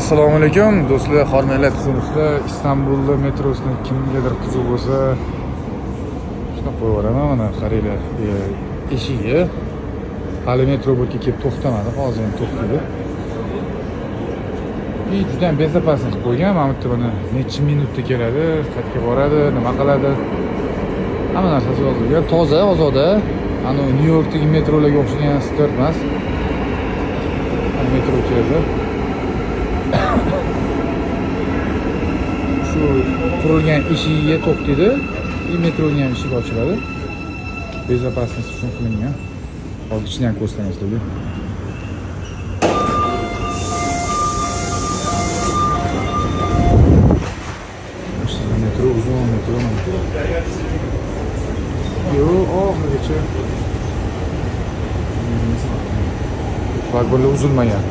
Assalomu alaykum do'stlar, hormatli tuzumchilar. Istanbulda metrosini kimgadir qiziq bo'lsa, shuna qo'yib yuboraman. Mana qaranglar, eshigi hali metro bo'lib kelib to'xtamadi, hozir ham to'xtadi. Juda ham bezopasni qilib qo'ygan. Mana bu yerda necha minutda keladi, qayerga boradi, nima qiladi. Hamma narsasi yozilgan. Toza, ozoda. Ana Nyu-Yorkdagi metrolarga o'xshagan start emas. Metro keldi. Shu qurilgan eshigiga to'xtaydi. Metroning ham eshigi ochiladi. Bezopasnost uchun qilingan. Hozir ichini ham ko'rsatamiz sizlarga. Metro uzun metro. Oxirigacha. Vagonlar uzilmagan.